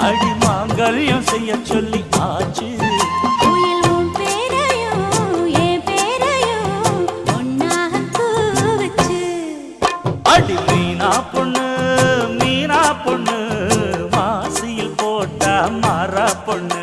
அடி மாங்கல்யம் செய்ய சொல்லி ஆச்சு. அடி மீனா பொண்ணு மீனா பொண்ணு மாசியில் போட்டா மாறா பொண்ணு.